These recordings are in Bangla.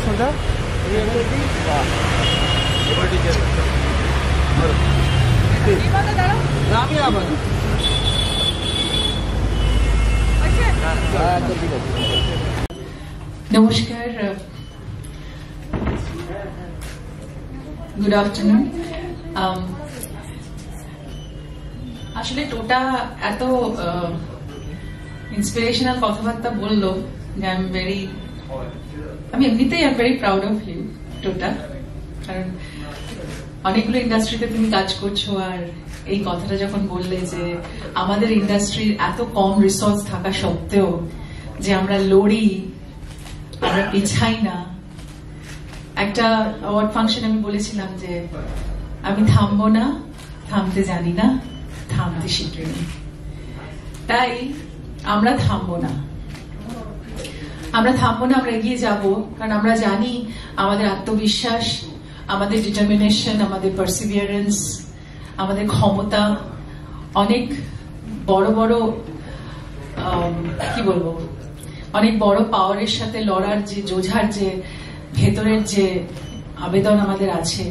সোজা নমস্কার, গুড আফটারনুন। আসলে টোটা এত ইন্সপিরেশনাল কথাবার্তা বললো যে আমি এমনিতেই I am very proud of you Tota, কারণ অনেকগুলো ইন্ডাস্ট্রিতে তুমি কাজ করছো, আর এই কথাটা যখন বললে যে আমাদের ইন্ডাস্ট্রির এত কম রিসোর্স থাকা সত্ত্বেও যে আমরা লড়ি, আমরা পিছাই না। একটা অ্যাওয়ার্ড ফাংশনে আমি বলেছিলাম যে আমি থামবো না, থামতে জানি না, থামতে শিখিনি। তাই আমরা থামবো না, আমরা এগিয়ে যাব, কারণ আমরা জানি আমাদের আত্মবিশ্বাস, আমাদের ডিটারমিনেশন, আমাদের পারসিভিয়ারেন্স, আমাদের ক্ষমতা অনেক বড় বড় কি বলবো, অনেক বড় পাওয়ারের সাথে লড়ার যে যোঝার যে ভেতরের যে আবেদন আমাদের আছে,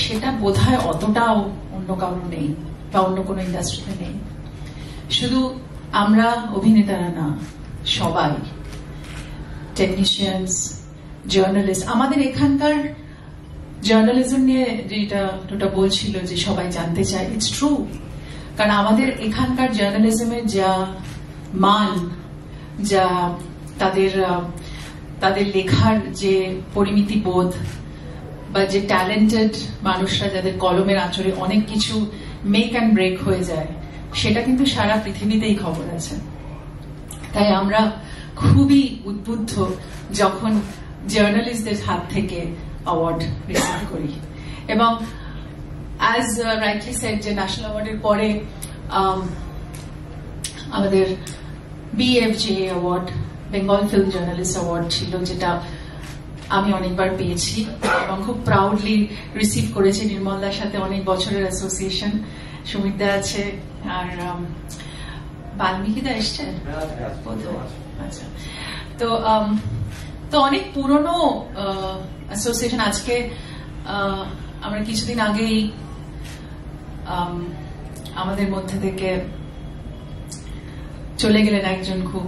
সেটা বোধহয় অতটাও অন্য কারো নেই বা অন্য কোনো ইন্ডাস্ট্রিতে নেই। শুধু আমরা অভিনেতারা না, সবাই, টেকনিশিয়ানস, জার্নালিস্ট, আমাদের এখানকার জার্নালিজম নিয়ে যেটা বলছিল যে সবাই জানতে চায়, ইটস ট্রু। কারণ আমাদের এখানকার জার্নালিজমের যা মান, যা তাদের লেখার যে পরিমিতি বোধ, বা যে ট্যালেন্টেড মানুষরা যাদের কলমের আঁচড়ে অনেক কিছু মেক অ্যান্ড ব্রেক হয়ে যায়, সেটা কিন্তু সারা পৃথিবীতেই খবর আছে। তাই আমরা খুবই উদ্বুদ্ধ যখন জার্নালিস্টদের হাত থেকে অ্যাওয়ার্ড রিসিভ করি। এবং অ্যাজ রাইটলি সেড, যে ন্যাশনাল অ্যাওয়ার্ডের পরে আমাদের BFJA award, Bengal film journalist award ছিল, যেটা আমি অনেকবার পেয়েছি এবং খুব প্রাউডলি রিসিভ করেছি। নির্মলদার সাথে অনেক বছরের অ্যাসোসিয়েশন, সুমিতদা আছে, আর বাল্মীকিদা এসছে। আচ্ছা, তো অনেক পুরনো অ্যাসোসিয়েশন। আজকে আমরা কিছুদিন আগেই আমাদের মধ্যে থেকে চলে গেলেন একজন খুব,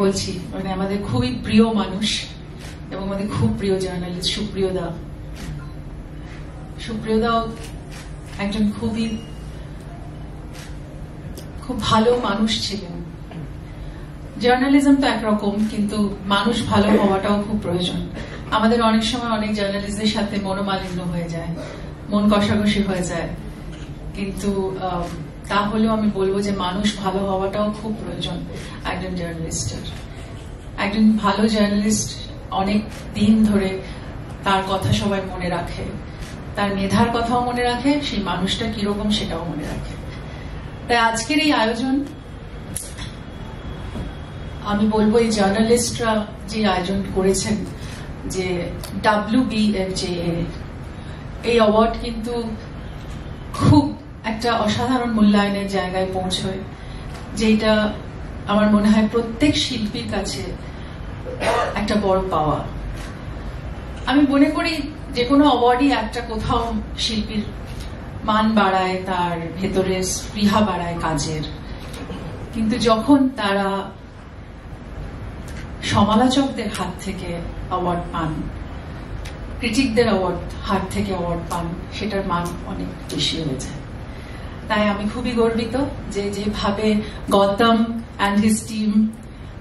বলছি মানে আমাদের খুবই প্রিয় মানুষ এবং আমাদের খুব প্রিয় জার্নালিস্ট সুপ্রিয়দাও একজন খুব ভালো মানুষ ছিলেন। জার্নালিজম তো একরকম, কিন্তু মানুষ ভালো হওয়াটাও খুব প্রয়োজন। আমাদের অনেক সময় অনেক জার্নালিস্টদের সাথে মনোমালিন্য হয়ে যায়, মন কষাকষি হয়ে যায়, কিন্তু তাহলেও আমি বলবো যে মানুষ ভালো হওয়াটাও খুব প্রয়োজন একজন জার্নালিস্টের। একজন ভালো জার্নালিস্ট অনেক দিন ধরে তার কথা সবাই মনে রাখে, তার মেধার কথাও মনে রাখে, সেই মানুষটা কিরকম সেটাও মনে রাখে। তাই আজকের এই আয়োজন, আমি বলবো এই জার্নালিস্টরা যে আয়োজন করেছেন, যে WBFJA, এই অ্যাওয়ার্ড কিন্তু খুব একটা অসাধারণ মূল্যায়নের জায়গায় পৌঁছয়, যেটা আমার মনে হয় প্রত্যেক শিল্পীর কাছে একটা বড় পাওয়া। আমি মনে করি যে কোনো অ্যাওয়ার্ডই একটা কোথাও শিল্পীর মান বাড়ায়, তার ভেতরে স্পৃহা বাড়ায় কাজের, কিন্তু যখন তারা সমালোচকদের হাত থেকে অ্যাওয়ার্ড পান, ক্রিটিকদের হাত থেকে অ্যাওয়ার্ড পান, সেটার মান অনেক বেশি হয়ে যায়। তাই আমি খুবই গর্বিত যে যেভাবে গৌতম অ্যান্ড হিজ টিম,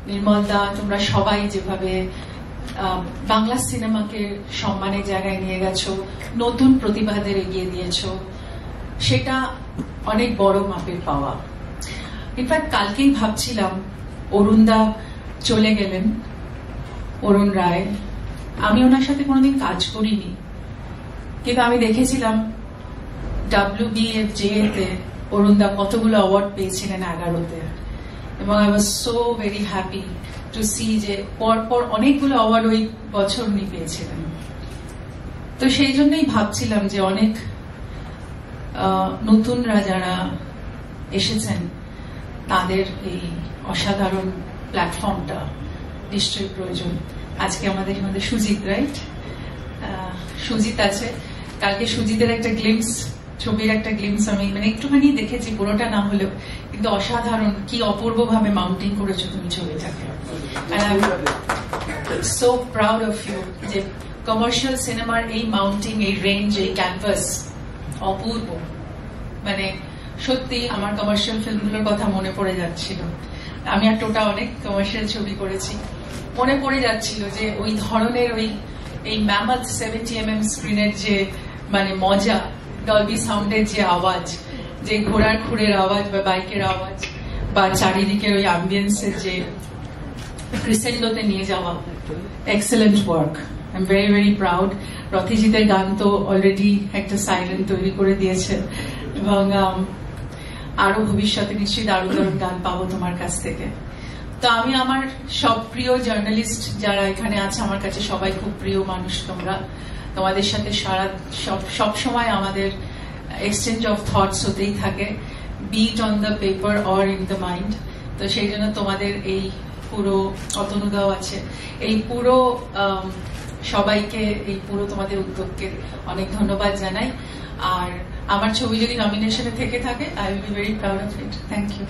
নির্মলদা, তোমরা সবাই যেভাবে বাংলা সিনেমাকে সম্মানের জায়গায় নিয়ে গেছো, নতুন প্রতিভাদের এগিয়ে দিয়েছো, সেটা অনেক বড় মাপের পাওয়া। ইনফ্যাক্ট কালকেই ভাবছিলাম, অরুণদা চলে গেলেন, অরুণ রায়, আমি ওনার সাথে কোনোদিন কাজ করিনি, কিন্তু আমি দেখেছিলাম WBFJA তে অরুণদা কতগুলো অ্যাওয়ার্ড পেয়েছিলেন 11তে, এবং I was so very happy to see যে পরপর অনেকগুলো অ্যাওয়ার্ড ওই বছর উনি পেয়েছিলেন। তো সেই জন্যই ভাবছিলাম যে অনেক নতুনরা যারা এসেছেন, তাদের এই অসাধারণ প্ল্যাটফর্মটা নিশ্চয়ই প্রয়োজন। আজকে আমাদের মধ্যে সুজিত, রাইট? সুজিত আছে। কালকে সুজিতের একটা গ্লিমস, ছবির একটা গ্লিমস আমি একটুখানি দেখেছি, পুরোটা না হলেও, কিন্তু অসাধারণ, কি অপূর্ব ভাবে মাউন্টিং করেছো তুমি ছবিটাকে। সো প্রাউড অফ ইউ যে কমার্শিয়াল সিনেমার এই মাউন্টিং, এই রেঞ্জ, এই ক্যানভাস অপূর্ব। সত্যি আমার কমার্শিয়াল ফিল্মগুলোর কথা মনে পড়ে যাচ্ছিল। আমি আর টোটা অনেক কমার্শিয়াল ছবি করেছি, মনে পড়ে যাচ্ছিল যে ওই ধরনের এই ম্যামথ 70mm স্ক্রিনের যে মজা, ডলবি সাউন্ডের যে আওয়াজ, যে ঘোড়ার খুঁড়ের আওয়াজ বা বাইকের আওয়াজ, বা চারিদিকের ওই অ্যাম্বিয়েন্সের যে ক্রিসেন্ডোতে নিয়ে যাওয়া, excellent work. I am very very proud. রথিজিতের গান তো অলরেডি একটা সাইলেন্ট তৈরি করে দিয়েছে, এবং আরো ভবিষ্যতে নিশ্চয়ই দারুণ দারুণ গান পাবো তোমার কাছ থেকে। তো আমি আমার সব প্রিয় জার্নালিস্ট যারা এখানে আছে, আমার কাছে সবাই খুব প্রিয় মানুষ। তোমাদের সাথে সব সময় আমাদের এক্সচেঞ্জ অফ থটস হতেই থাকে, be it on the paper or in the mind. তো সেই জন্য তোমাদের এই পুরো অতনুদাও আছে, এই পুরো সবাইকে, এই পুরো তোমাদের উদ্যোগকে অনেক ধন্যবাদ জানাই। আর আমার ছবি যদি নমিনেশনে থেকে থাকে, I will be very proud of it. Thank you.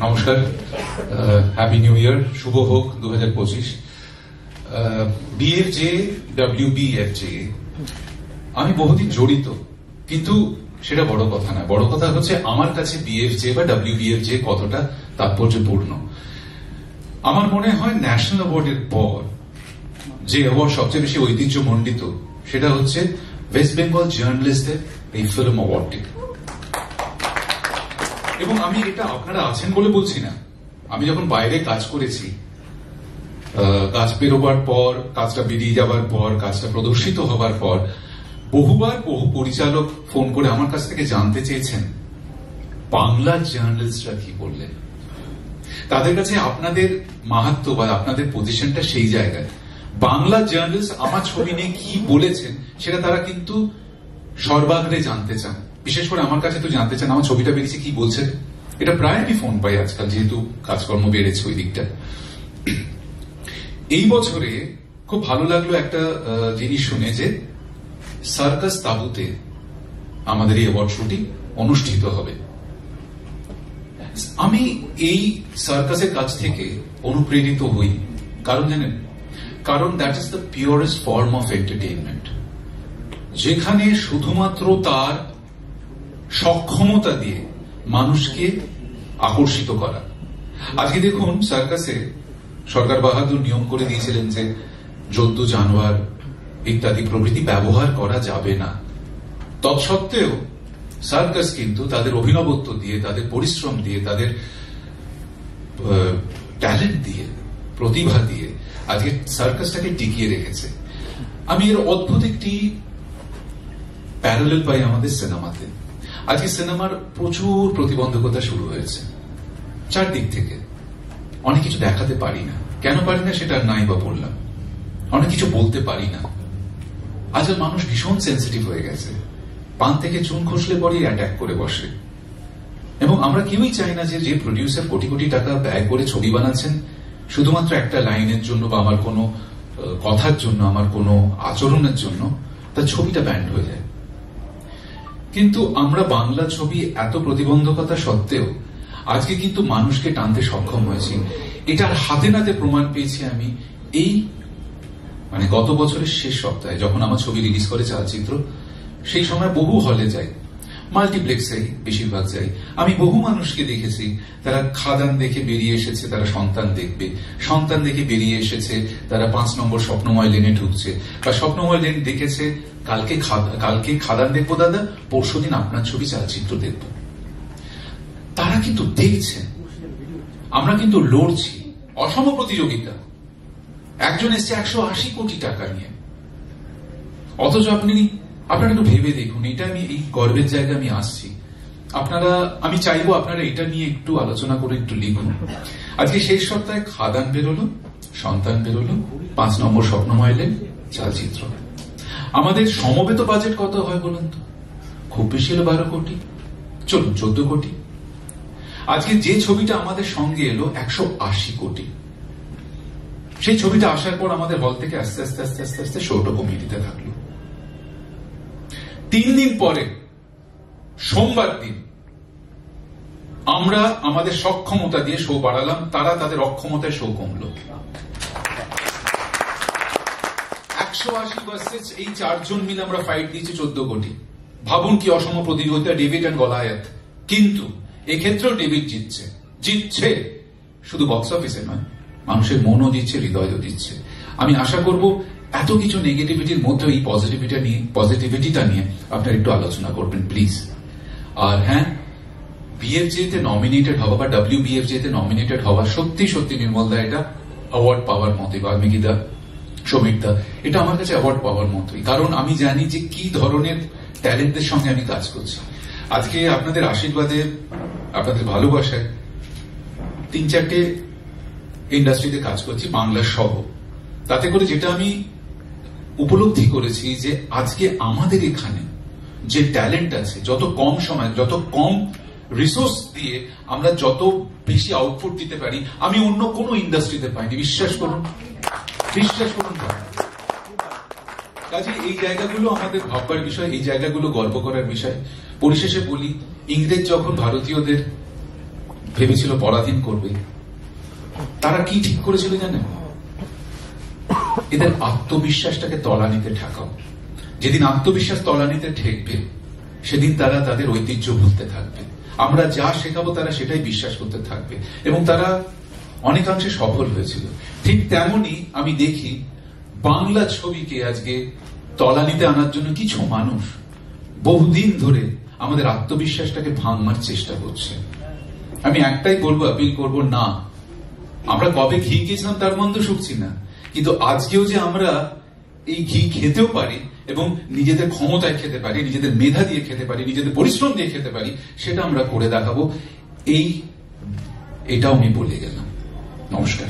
নমস্কার, হ্যাপি নিউ ইয়ার, শুভ হোক 2025। BFJ, WBFJ আমি বহুদিন জড়িত, কিন্তু সেটা বড় কথা না। বড় কথা হচ্ছে আমার কাছে BFJ বা WBFJ কতটা তাৎপর্যপূর্ণ। আমার মনে হয় ন্যাশনাল অ্যাওয়ার্ডের পর যে অ্যাওয়ার্ড সবচেয়ে বেশি ঐতিহ্যমণ্ডিত, সেটা হচ্ছে ওয়েস্ট বেঙ্গল জার্নালিস্টদের এই ফিল্ম অ্যাওয়ার্ডটি। এবং আমি এটা আপনারা আছেন বলে বলছি না, আমি যখন বাইরে কাজ করেছি, কাজ বেরোবার পর, কাজটা বেরিয়ে যাবার পর, কাজটা প্রদর্শিত হবার পর, বহুবার বহু পরিচালক ফোন করে আমার কাছ থেকে জানতে চেয়েছেন বাংলার জার্নালিস্টরা কি বললেন। তাদের কাছে আপনাদের মাহাত্ম্য বা আপনাদের পজিশনটা সেই জায়গায়। বাংলা জার্নালিস্ট আমার ছবি নিয়ে কি বলেছেন সেটা তারা কিন্তু সর্বাগ্রে জানতে চান। বিশেষ করে আমার কাছে তো জানতে চান আমার ছবিটা বেরিয়েছে কি বলছেন। এটা প্রায় আমি ফোন পাই আজকাল, যেহেতু কাজকর্ম বেড়েছে ওই দিকটা। এই বছরে খুব ভালো লাগলো একটা জিনিস শুনে যে সার্কাস তাবুতে আমাদের এই অ্যাওয়ার্ড শোটি অনুষ্ঠিত হবে। আমি এই সার্কাসের কাছ থেকে অনুপ্রেরিত হই। কারণ জানেন, কারণ that is the purest form of entertainment, যেখানে শুধুমাত্র তার সক্ষমতা দিয়ে মানুষকে আকর্ষিত করা। আজকে দেখুন, সার্কাসে সরকার বাহাদুর নিয়ম করে দিয়েছিলেন যে জন্তু জানোয়ার ইত্যাদি প্রভৃতি ব্যবহার করা যাবে না। তৎসত্ত্বেও সার্কাস কিন্তু তাদের অভিনবত্ব দিয়ে, তাদের পরিশ্রম দিয়ে, তাদের ট্যালেন্ট দিয়ে, প্রতিভা দিয়ে আজকে সার্কাসটাকে টিকিয়ে রেখেছে। আমি এর অদ্ভুত একটি প্যারালেল পাই আমাদের সিনেমাতে। আজকে সিনেমার প্রচুর প্রতিবন্ধকতা শুরু হয়েছে চারদিক থেকে। অনেক কিছু দেখাতে পারি না। কেন পারি না সেটা নাই বা বললাম। অনেক কিছু বলতে পারি না। আজকাল মানুষ ভীষণ সেন্সিটিভ হয়ে গেছে। পান থেকে চুন খসলে পরেই অ্যাটাক করে বসে। এবং আমরা কেউই চাই না যে প্রডিউসার কোটি কোটি টাকা ব্যয় করে ছবি বানাচ্ছেন শুধুমাত্র একটা লাইনের জন্য বা আমার কোনো কথার জন্য, আমার কোনো আচরণের জন্য তার ছবিটা ব্যান্ড হয়ে যায়। কিন্তু আমরা বাংলা ছবি এত প্রতিবন্ধকতা সত্ত্বেও আজকে কিন্তু মানুষকে টানতে সক্ষম হয়েছি। এটার হাতে নাতে প্রমাণ পেয়েছি আমি এই গত বছরের শেষ সপ্তাহে, যখন আমার ছবি রিলিজ করে চালচিত্র। সেই সময় বহু হলে যাই, মাল্টিপ্লেক্সে বেশিরভাগ যাই। আমি বহু মানুষকে দেখেছি, তারা খাদান দেখে বেরিয়ে এসেছে, তারা সন্তান দেখবে, সন্তান দেখে বেরিয়ে এসেছে, তারা 5 নম্বর স্বপ্নময় লেনে ঢুকছে, বা স্বপ্নময় লেন দেখেছে কালকে খাদান দেখবো দাদা, পরশুদিন আপনার ছবি চালচিত্র দেখব। তারা কিন্তু দেখছে। আমরা কিন্তু লড়ছি, অসম প্রতিযোগিতা। একজন এসছে 180 কোটি টাকা নিয়ে, অথচ আপনারা একটু ভেবে দেখুন। এটা আমি এই গর্বের জায়গা আমি আসছি। আমি চাইবো আপনারা এটা নিয়ে একটু আলোচনা করে একটু লিখুন। আজকে শেষ সপ্তাহে খাদান বেরোলো, সন্তান বেরোলো, 5 নম্বর স্বপ্নময় লেন, চালচিত্র। আমাদের সমবেত বাজেট কত হয় বলুন তো? খুব বেশি হলো 12 কোটি, চলুন 14 কোটি। আজকে যে ছবিটা আমাদের সঙ্গে এলো 180 কোটি, সেই ছবিটা আসার পর আমাদের হল থেকে আস্তে আস্তে আস্তে আস্তে আস্তে শোটা কমিয়ে দিতে থাকলো। 3 দিন পরে সোমবার দিন আমরা আমাদের সক্ষমতা দিয়ে শো বাড়ালাম, তারা তাদের অক্ষমতায় শো কমলো। 180 ভার্সেস এই 4 জন মিলে আমরা ফাইট দিয়েছি 14 কোটি। ভাবুন কি অসম প্রতিযোগিতা, ডেভিড অ্যান্ড গলায়াত। কিন্তু এক্ষেত্রেও ডেভিড জিতছে শুধু বক্স অফিসে নয়, মানুষের মনও দিচ্ছে, হৃদয়ও দিচ্ছে। আমি আশা করব এত কিছু নেগেটিভিটির মধ্যে এই পজিটিভিটিটা নিয়ে আপনারা একটু আলোচনা করবেন প্লিজ। আর হ্যাঁ, বিএফজেতে নমিনেটেড হওয়া বা WBFJ-তে নমিনেটেড হওয়া সত্যি সত্যি নির্মল দা এটা অ্যাওয়ার্ড পাওয়ার মতোই, বাল্মীকি দা, সমীর দা, এটা আমার কাছে অ্যাওয়ার্ড পাওয়ার মতোই। কারণ আমি জানি যে কি ধরনের ট্যালেন্টদের সঙ্গে আমি কাজ করছি। আজকে আপনাদের আশীর্বাদে, আপনাদের ভালোবাসায় 3-4টে ইন্ডাস্ট্রিতে কাজ করছি, বাংলা সহ। তাতে করে যেটা আমি উপলব্ধি করেছি যে আজকে আমাদের এখানে যে ট্যালেন্ট আছে, যত কম সময়, যত কম রিসোর্স দিয়ে আমরা যত বেশি আউটপুট দিতে পারি, আমি অন্য কোনো ইন্ডাস্ট্রিতে পাইনি। বিশ্বাস করুন, বিশ্বাস করুন। কাজে এই জায়গাগুলো আমাদের ভাববার বিষয়, এই জায়গাগুলো গর্ব করার বিষয়। পরিশেষে বলি, ইংরেজ যখন ভারতীয়দের ভেবেছিল পরাধীন করবে, তারা কি ঠিক করেছিল জানেন? এদের আত্মবিশ্বাসটাকে তলানিতে ঠেকাও। যেদিন আত্মবিশ্বাস তলানিতে ঠেকবে, সেদিন তারা তাদের ঐতিহ্য ভুলতে থাকবে। আমরা যা শেখাবো তারা সেটাই বিশ্বাস করতে থাকবে, এবং তারা অনেকাংশে সফল হয়েছিল। ঠিক তেমনি আমি দেখি বাংলা ছবিকে আজকে তলানিতে আনার জন্য কিছু মানুষ বহুদিন ধরে আমাদের আত্মবিশ্বাসটাকে ভাঙবার চেষ্টা করছে। আমি একটাই বলবো, আপিল করবো, না, আমরা কবে ঘি খেয়েছিলাম তার মন্দ শুকছি না, কিন্তু আজকেও যে আমরা এই ঘি খেতেও পারি এবং নিজেদের ক্ষমতায় খেতে পারি, নিজেদের মেধা দিয়ে খেতে পারি, নিজেদের পরিশ্রম দিয়ে খেতে পারি, সেটা আমরা করে দেখাবো। এটাও আমি বলে গেলাম। নমস্কার।